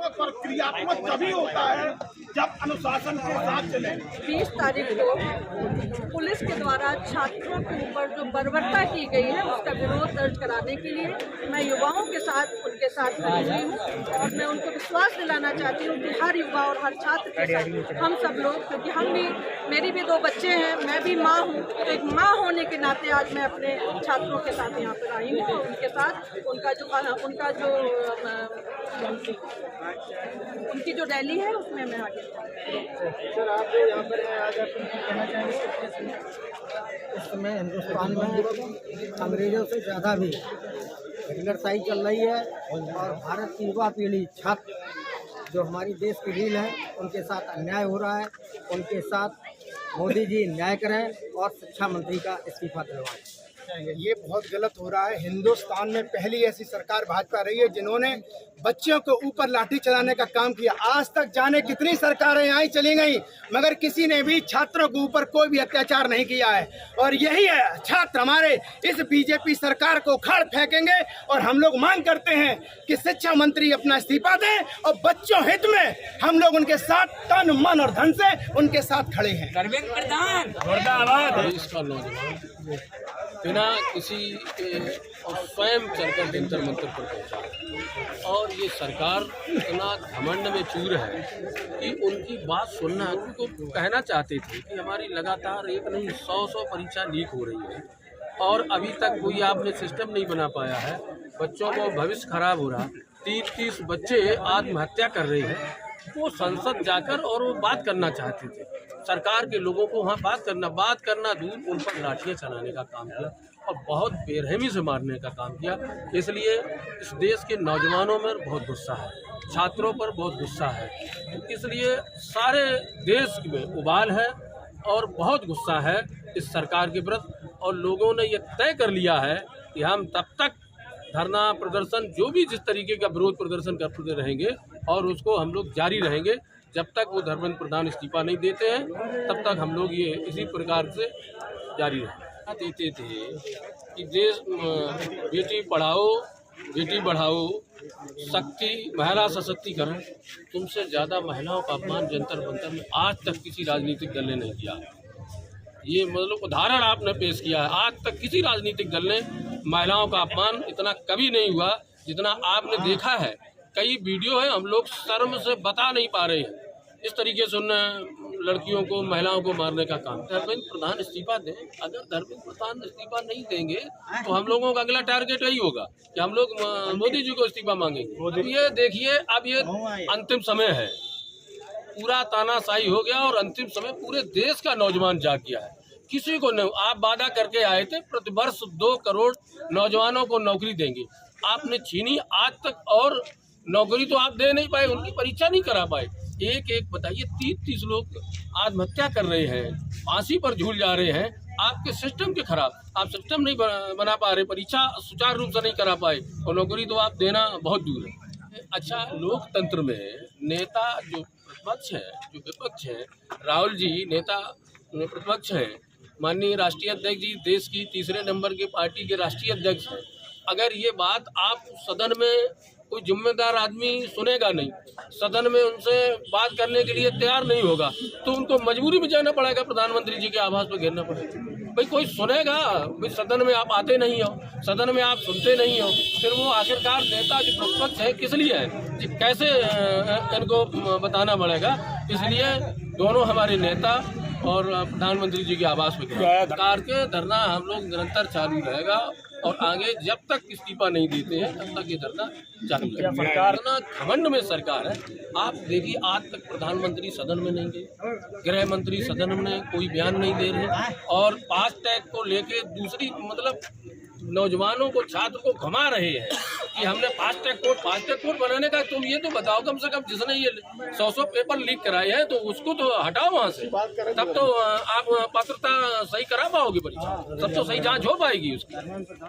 व्यूहात्मक और क्रियात्मक तभी होता है जब अनुशासन के साथ चले। 20 तारीख को पुलिस के द्वारा छात्रों के ऊपर जो बर्बरता की गई है उसका विरोध दर्ज कराने के लिए मैं युवाओं के साथ उनके साथ खड़ी हुई हूँ और मैं उनको विश्वास दिलाना चाहती हूँ कि हर युवा और हर छात्र के साथ हम सब लोग, क्योंकि हम भी, मेरी भी 2 बच्चे हैं, मैं भी माँ हूँ, तो एक माँ होने के नाते आज मैं अपने छात्रों के साथ यहाँ पर आई हूँ और उनके साथ उनकी जो रैली है उसमें मैं आगे। सर, आप जो यहाँ पर हैं, आज आप कहना चाहेंगे इस समय हिंदुस्तान में अंग्रेजों से ज़्यादा भी हिटलरशाही चल रही है और भारत की युवा पीढ़ी, छात्र जो हमारी देश की रीढ़ है, उनके साथ अन्याय हो रहा है। उनके साथ मोदी जी न्याय करें और शिक्षा मंत्री का इस्तीफा दिलवाएं। ये बहुत गलत हो रहा है। हिंदुस्तान में पहली ऐसी सरकार भाजपा रही है जिन्होंने बच्चों के ऊपर लाठी चलाने का काम किया। आज तक जाने कितनी सरकारें आई चली गई, मगर किसी ने भी छात्रों के ऊपर कोई भी अत्याचार नहीं किया है। और यही है, छात्र हमारे इस बीजेपी सरकार को उखाड़ फेंकेंगे और हम लोग मांग करते हैं कि शिक्षा मंत्री अपना इस्तीफा दें और बच्चों हित में हम लोग उनके साथ तन मन और धन से उनके साथ खड़े हैं। धर्मेंद्र प्रधान बिना किसी के और स्वयं चलकर जंतर मंतर पर पहुंचा और ये सरकार इतना घमंड में चूर है कि उनकी बात सुनना, क्योंकि कहना चाहते थे कि हमारी लगातार एक नहीं 100 परीक्षा लीक हो रही है और अभी तक कोई आपने सिस्टम नहीं बना पाया है। बच्चों को भविष्य खराब हो रहा, 30 बच्चे आत्महत्या कर रहे हैं। वो संसद जाकर और वो बात करना चाहते थे, सरकार के लोगों को वहाँ बात करना दूर, उन पर लाठियाँ चलाने का काम किया और बहुत बेरहमी से मारने का काम किया। इसलिए इस देश के नौजवानों में बहुत गुस्सा है, छात्रों पर बहुत गुस्सा है, इसलिए सारे देश में उबाल है और बहुत गुस्सा है इस सरकार के प्रति। और लोगों ने ये तय कर लिया है कि हम तब तक धरना प्रदर्शन, जो भी जिस तरीके का विरोध प्रदर्शन करते रहेंगे और उसको हम लोग जारी रहेंगे जब तक वो धर्मेंद्र प्रधान इस्तीफा नहीं देते हैं, तब तक हम लोग ये इसी प्रकार से जारी रहेंगे। देते थे कि देश बेटी पढ़ाओ बेटी बढ़ाओ, शक्ति महिला सशक्तिकरण, तुमसे ज़्यादा महिलाओं का अपमान जंतर मंतर में आज तक किसी राजनीतिक दल ने नहीं किया। ये मतलब उदाहरण आपने पेश किया है, आज तक किसी राजनीतिक दल ने महिलाओं का अपमान इतना कभी नहीं हुआ जितना आपने देखा है। कई वीडियो है, हम लोग शर्म से बता नहीं पा रहे हैं इस तरीके से उन लड़कियों को, महिलाओं को मारने का काम। धर्मेंद्र प्रधान इस्तीफा दें। अगर धर्मेंद्र प्रधान इस्तीफा नहीं देंगे तो हम लोगों का अगला टारगेट यही होगा कि हम लोग मोदी जी को इस्तीफा मांगेंगे। अब ये देखिए, अब ये अंतिम समय है, पूरा तानाशाही हो गया और अंतिम समय पूरे देश का नौजवान जाग गया है। किसी को नहीं, आप वादा करके आए थे प्रतिवर्ष 2 करोड़ नौजवानों को नौकरी देंगे, आपने छीनी आज तक, और नौकरी तो आप दे नहीं पाए, उनकी परीक्षा नहीं करा पाए। एक बताइए, 30 लोग आत्महत्या कर रहे हैं, फांसी पर झूल जा रहे हैं, आपके सिस्टम के खराब, आप सिस्टम नहीं बना पा रहे, परीक्षा सुचारू रूप से नहीं करा पाए और नौकरी तो आप देना बहुत दूर है। अच्छा, लोकतंत्र में नेता जो प्रतिपक्ष है, जो विपक्ष है, राहुल जी नेता प्रतिपक्ष है, माननीय राष्ट्रीय अध्यक्ष जी देश की 3रे नंबर की पार्टी के राष्ट्रीय अध्यक्ष हैं। अगर ये बात आप सदन में, कोई जिम्मेदार आदमी सुनेगा नहीं, सदन में उनसे बात करने के लिए तैयार नहीं होगा, तो उनको मजबूरी में जाना पड़ेगा, प्रधानमंत्री जी के आवास पर घेरना पड़ेगा। भाई कोई सुनेगा? भाई सदन में आप आते नहीं हो, सदन में आप सुनते नहीं हो, फिर वो आखिरकार नेता जो प्रतिपक्ष है किस लिए है, कैसे इनको बताना पड़ेगा। इसलिए दोनों हमारे नेता और प्रधानमंत्री जी के आवास में सरकार के धरना हम लोग निरंतर चालू रहेगा और आगे जब तक इस्तीफा नहीं देते हैं तब तक ये धरना चालू रहेगा। सरकार ना घमंड में सरकार है। आप देखिए, आज तक प्रधानमंत्री सदन में नहीं गए, गृह मंत्री सदन में कोई बयान नहीं दे रहे, और फास्टैग को लेके दूसरी मतलब नौजवानों को, छात्र को घुमा रहे हैं कि हमने फास्टैग कोड बनाने का। तुम ये तो बताओ, कम से कम जिसने ये 100 पेपर लीक कराए हैं तो उसको तो हटाओ वहाँ से, तब तो आप पात्रता सही करा पाओगे, परीक्षा तब तो सही जांच हो पाएगी उसकी।